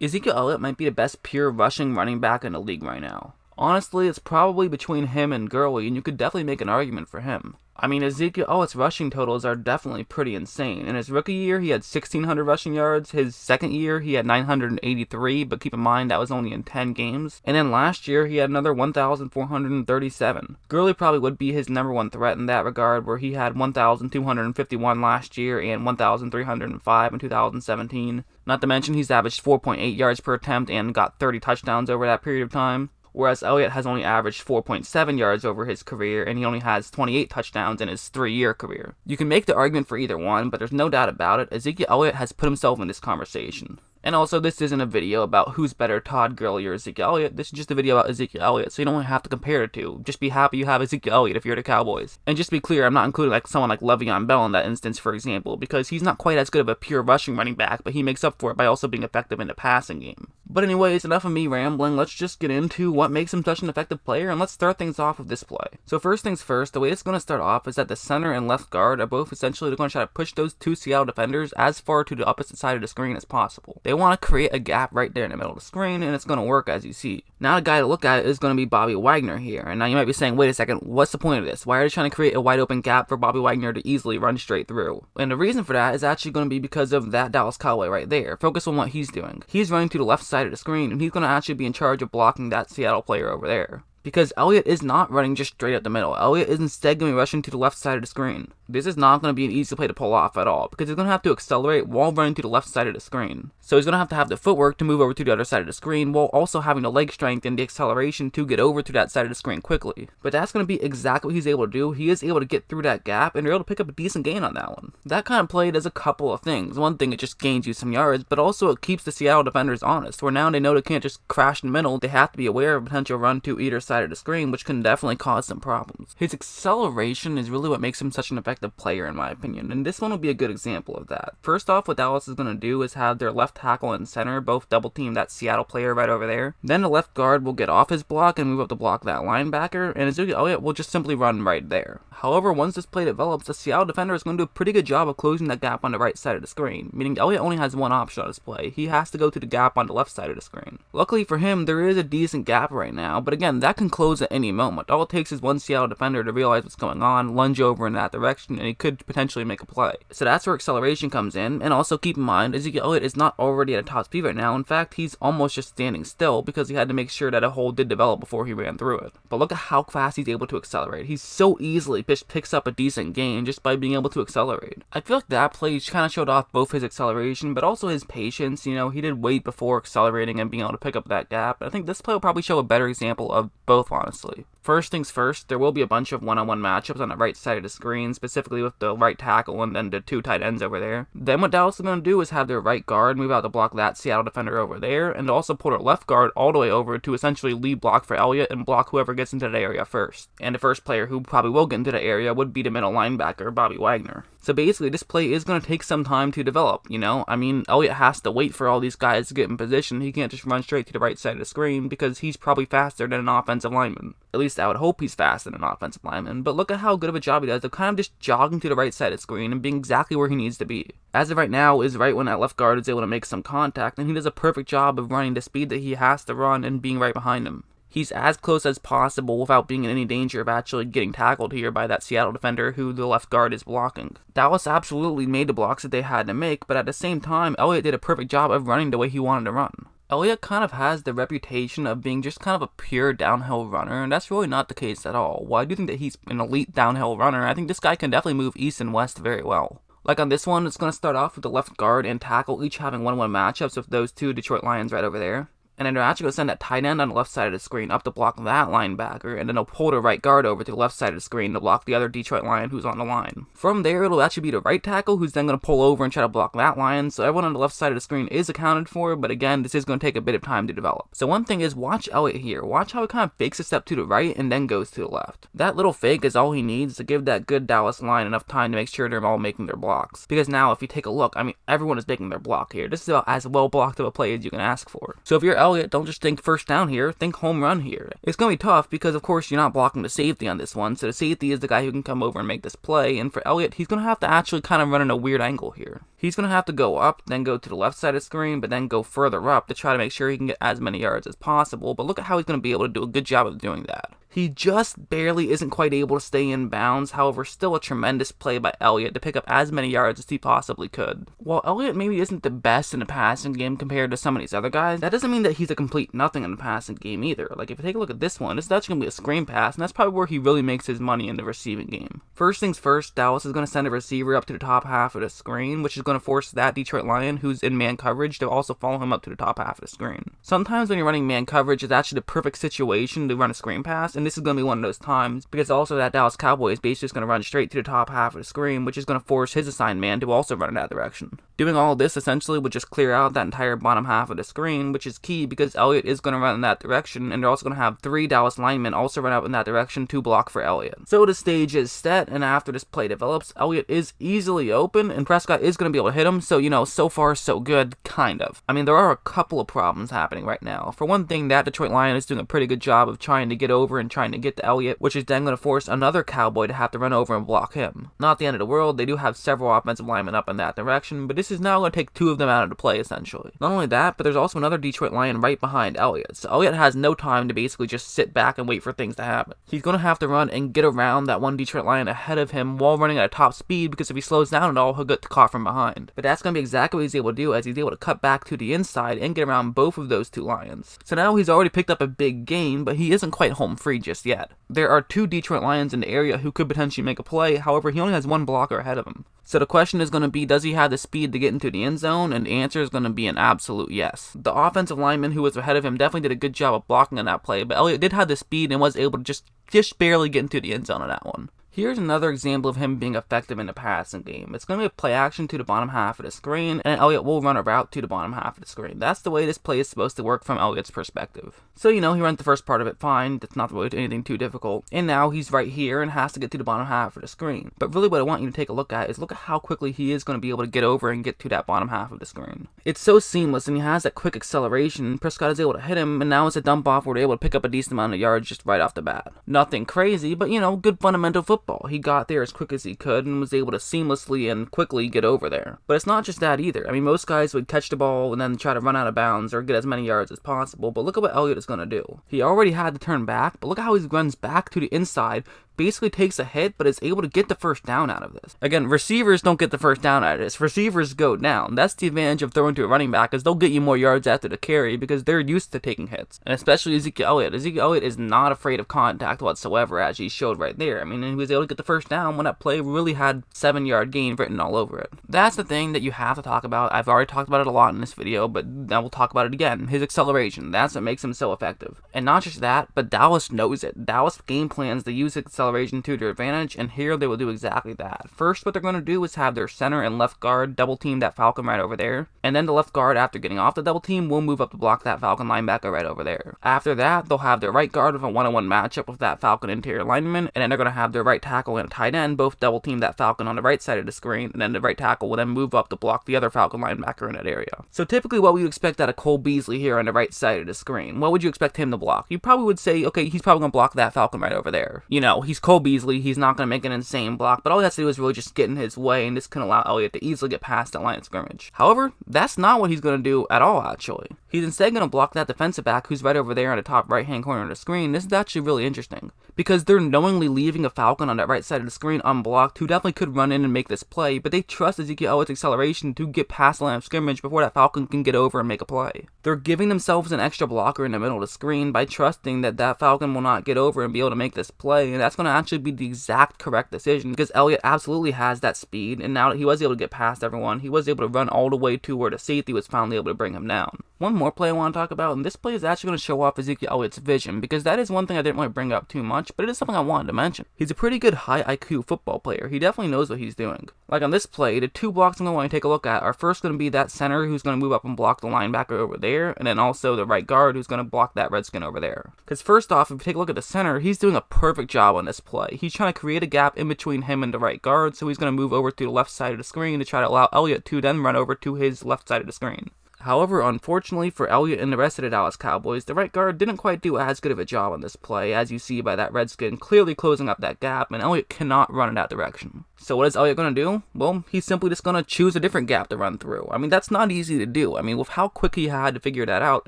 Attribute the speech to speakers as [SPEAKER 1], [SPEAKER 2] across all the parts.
[SPEAKER 1] Ezekiel Elliott might be the best pure rushing running back in the league right now. Honestly, it's probably between him and Gurley, and you could definitely make an argument for him. I mean, Ezekiel Elliott's rushing totals are definitely pretty insane. In his rookie year, he had 1,600 rushing yards. His second year, he had 983, but keep in mind that was only in 10 games. And then last year, he had another 1,437. Gurley probably would be his number one threat in that regard, where he had 1,251 last year and 1,305 in 2017. Not to mention, he's averaged 4.8 yards per attempt and got 30 touchdowns over that period of time. Whereas Elliott has only averaged 4.7 yards over his career, and he only has 28 touchdowns in his 3-year career. You can make the argument for either one, but there's no doubt about it, Ezekiel Elliott has put himself in this conversation. And also, this isn't a video about who's better, Todd Gurley or Ezekiel Elliott. This is just a video about Ezekiel Elliott, so you don't have to compare the two. Just be happy you have Ezekiel Elliott if you're the Cowboys. And just to be clear, I'm not including someone like Le'Veon Bell in that instance, for example, because he's not quite as good of a pure rushing running back, but he makes up for it by also being effective in the passing game. But anyways, enough of me rambling. Let's just get into what makes him such an effective player, and let's start things off with this play. So first things first, the way it's going to start off is that the center and left guard are both essentially going to try to push those two Seattle defenders as far to the opposite side of the screen as possible. They want to create a gap right there in the middle of the screen, and it's going to work as you see. Now the guy to look at is going to be Bobby Wagner here, and now you might be saying, wait a second, what's the point of this? Why are they trying to create a wide open gap for Bobby Wagner to easily run straight through? And the reason for that is actually going to be because of that Dallas Cowboy right there. Focus on what he's doing. He's running to the left side of the screen, and he's going to actually be in charge of blocking that Seattle player over there. Because Elliott is not running just straight up the middle. Elliott is instead going to be rushing to the left side of the screen. This is not going to be an easy play to pull off at all, because he's going to have to accelerate while running to the left side of the screen. So he's going to have the footwork to move over to the other side of the screen, while also having the leg strength and the acceleration to get over to that side of the screen quickly. But that's going to be exactly what he's able to do. He is able to get through that gap, and they're able to pick up a decent gain on that one. That kind of play does a couple of things. One thing, it just gains you some yards, but also it keeps the Seattle defenders honest, where now they know they can't just crash in the middle. They have to be aware of a potential run to either side of the screen, which can definitely cause some problems. His acceleration is really what makes him such an effective player in my opinion, and this one will be a good example of that. First off, what Dallas is going to do is have their left tackle and center both double team that Seattle player right over there. Then the left guard will get off his block and move up to block that linebacker, and Ezekiel Elliott will just simply run right there. However, once this play develops, the Seattle defender is going to do a pretty good job of closing that gap on the right side of the screen, meaning Elliott only has one option on this play. He has to go to the gap on the left side of the screen. Luckily for him, there is a decent gap right now, but again, that can close at any moment. All it takes is one Seattle defender to realize what's going on, lunge over in that direction, and he could potentially make a play. So that's where acceleration comes in, and also keep in mind, Ezekiel Elliott is not already at a top speed right now. In fact, he's almost just standing still because he had to make sure that a hole did develop before he ran through it. But look at how fast he's able to accelerate. He so easily picks up a decent gain just by being able to accelerate. I feel like that play kind of showed off both his acceleration, but also his patience. You know, he did wait before accelerating and being able to pick up that gap. I think this play will probably show a better example of both, honestly. First things first, there will be a bunch of one-on-one matchups on the right side of the screen, specifically with the right tackle and then the two tight ends over there. Then what Dallas is going to do is have their right guard move out to block that Seattle defender over there, and also pull their left guard all the way over to essentially lead block for Elliott and block whoever gets into that area first. And the first player who probably will get into the area would be the middle linebacker, Bobby Wagner. So basically, this play is going to take some time to develop, you know? I mean, Elliott has to wait for all these guys to get in position. He can't just run straight to the right side of the screen because he's probably faster than an offensive lineman. At least I would hope he's faster than an offensive lineman, but look at how good of a job he does of kind of just jogging to the right side of the screen and being exactly where he needs to be. As of right now is right when that left guard is able to make some contact, and he does a perfect job of running the speed that he has to run and being right behind him. He's as close as possible without being in any danger of actually getting tackled here by that Seattle defender who the left guard is blocking. Dallas absolutely made the blocks that they had to make, but at the same time, Elliott did a perfect job of running the way he wanted to run. Elliott kind of has the reputation of being just kind of a pure downhill runner, and that's really not the case at all. While I do think that he's an elite downhill runner, I think this guy can definitely move east and west very well. Like on this one, it's going to start off with the left guard and tackle each having 1-1 matchups with those two Detroit Lions right over there. And then they're actually going to send that tight end on the left side of the screen up to block that linebacker, and then they'll pull the right guard over to the left side of the screen to block the other Detroit Lion who's on the line. From there, it'll actually be the right tackle who's then going to pull over and try to block that Lion, so everyone on the left side of the screen is accounted for, but again, this is going to take a bit of time to develop. So one thing is, watch Elliott here. Watch how he kind of fakes a step to the right and then goes to the left. That little fake is all he needs to give that good Dallas line enough time to make sure they're all making their blocks. Because now, if you take a look, I mean, everyone is making their block here. This is about as well blocked of a play as you can ask for. So if you're Elliott, don't just think first down here, think home run here. It's going to be tough because, of course, you're not blocking the safety on this one, so the safety is the guy who can come over and make this play, and for Elliott, he's going to have to actually kind of run in a weird angle here. He's going to have to go up, then go to the left side of the screen, but then go further up to try to make sure he can get as many yards as possible, but look at how he's going to be able to do a good job of doing that. He just barely isn't quite able to stay in bounds, however, still a tremendous play by Elliott to pick up as many yards as he possibly could. While Elliott maybe isn't the best in the passing game compared to some of these other guys, that doesn't mean that he's a complete nothing in the passing game either. Like, if you take a look at this one, this is actually going to be a screen pass, and that's probably where he really makes his money in the receiving game. First things first, Dallas is going to send a receiver up to the top half of the screen, which is going to force that Detroit Lion, who's in man coverage, to also follow him up to the top half of the screen. Sometimes when you're running man coverage, it's actually the perfect situation to run a screen pass, and this is going to be one of those times, because also that Dallas Cowboy is basically just going to run straight to the top half of the screen, which is going to force his assigned man to also run in that direction. Doing all of this essentially would just clear out that entire bottom half of the screen, which is key because Elliott is going to run in that direction, and they're also going to have 3 Dallas linemen also run out in that direction to block for Elliott. So the stage is set, and after this play develops, Elliott is easily open, and Prescott is going to be able to hit him, so so far so good, kind of. I mean, there are a couple of problems happening right now. For one thing, that Detroit Lion is doing a pretty good job of trying to get over and trying to get to Elliott, which is then going to force another Cowboy to have to run over and block him. Not the end of the world, they do have several offensive linemen up in that direction, but this is now going to take 2 of them out of the play, essentially. Not only that, but there's also another Detroit Lion right behind Elliott, so Elliott has no time to basically just sit back and wait for things to happen. He's going to have to run and get around that one Detroit Lion ahead of him while running at a top speed, because if he slows down at all, he'll get caught from behind. But that's going to be exactly what he's able to do, as he's able to cut back to the inside and get around both of those 2 Lions. So now he's already picked up a big gain, but he isn't quite home free just yet. There are 2 Detroit Lions in the area who could potentially make a play, however, he only has 1 blocker ahead of him. So the question is going to be, does he have the speed to get into the end zone? And the answer is going to be an absolute yes. The offensive lineman who was ahead of him definitely did a good job of blocking on that play, but Elliott did have the speed and was able to just barely get into the end zone on that one. Here's another example of him being effective in the passing game. It's going to be a play action to the bottom half of the screen, and Elliott will run a route to the bottom half of the screen. That's the way this play is supposed to work from Elliott's perspective. So, he runs the first part of it fine. That's not really anything too difficult. And now he's right here and has to get to the bottom half of the screen. But really what I want you to take a look at is look at how quickly he is going to be able to get over and get to that bottom half of the screen. It's so seamless, and he has that quick acceleration. Prescott is able to hit him, and now it's a dump off where they're able to pick up a decent amount of yards just right off the bat. Nothing crazy, but good fundamental football. He got there as quick as he could and was able to seamlessly and quickly get over there. But it's not just that either. I mean, most guys would catch the ball and then try to run out of bounds or get as many yards as possible, but look at what Elliott is going to do. He already had to turn back, but look at how he runs back to the inside, basically takes a hit, but is able to get the first down out of this. Again, receivers don't get the first down out of this. Receivers go down. That's the advantage of throwing to a running back, is they'll get you more yards after the carry because they're used to taking hits. And especially Ezekiel Elliott. Ezekiel Elliott is not afraid of contact whatsoever, as he showed right there. I mean, he was able to get the first down when that play really had 7-yard gain written all over it. That's the thing that you have to talk about. I've already talked about it a lot in this video, but I will talk about it again. His acceleration. That's what makes him so effective. And not just that, but Dallas knows it. Dallas game plans to use acceleration to their advantage, and here they will do exactly that. First, what they're going to do is have their center and left guard double team that Falcon right over there, and then the left guard, after getting off the double team, will move up to block that Falcon linebacker right over there. After that, they'll have their right guard with a one-on-one matchup with that Falcon interior lineman, and then they're going to have their right tackle and a tight end both double team that Falcon on the right side of the screen, and then the right tackle will then move up to block the other Falcon linebacker in that area. So typically what we would expect out of Cole Beasley here on the right side of the screen, what would you expect him to block? You probably would say, okay, he's probably going to block that Falcon right over there. You know, he's Cole Beasley, he's not going to make an insane block, but all he has to do is really just get in his way, and this can allow Elliott to easily get past that line of scrimmage. However, that's not what he's going to do at all, actually. He's instead going to block that defensive back who's right over there on the top right-hand corner of the screen. This is actually really interesting, because they're knowingly leaving a Falcon on that right side of the screen unblocked who definitely could run in and make this play, but they trust Ezekiel Elliott's acceleration to get past the line of scrimmage before that Falcon can get over and make a play. They're giving themselves an extra blocker in the middle of the screen by trusting that that Falcon will not get over and be able to make this play, and that's going to actually be the exact correct decision, because Elliott absolutely has that speed, and now that he was able to get past everyone, he was able to run all the way to where the safety was finally able to bring him down. One more play I want to talk about, and this play is actually going to show off Ezekiel Elliott's vision, because that is one thing I didn't really bring up too much, but it is something I wanted to mention. He's a pretty good high IQ football player. He definitely knows what he's doing. Like on this play, the 2 blocks I'm going to take a look at are first going to be that center who's going to move up and block the linebacker over there, and then also the right guard who's going to block that Redskin over there. Because first off, if you take a look at the center, he's doing a perfect job on this play. He's trying to create a gap in between him and the right guard, so he's going to move over to the left side of the screen to try to allow Elliott to then run over to his left side of the screen. However, unfortunately for Elliott and the rest of the Dallas Cowboys, the right guard didn't quite do as good of a job on this play, as you see by that Redskin clearly closing up that gap, and Elliott cannot run in that direction. So what is Elliott going to do? Well, he's simply just going to choose a different gap to run through. I mean, that's not easy to do. I mean, with how quick he had to figure that out,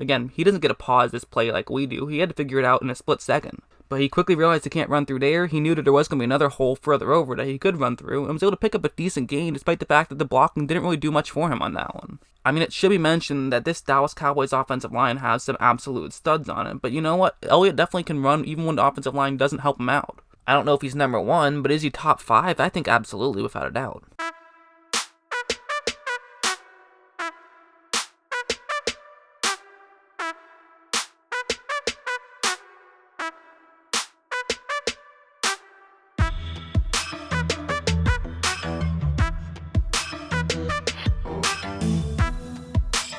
[SPEAKER 1] again, he doesn't get to pause this play like we do. He had to figure it out in a split second. But he quickly realized he can't run through there. He knew that there was going to be another hole further over that he could run through, and was able to pick up a decent gain despite the fact that the blocking didn't really do much for him on that one. I mean, it should be mentioned that this Dallas Cowboys offensive line has some absolute studs on it, but you know what? Elliott definitely can run even when the offensive line doesn't help him out. I don't know if he's number 1, but is he top 5? I think absolutely, without a doubt.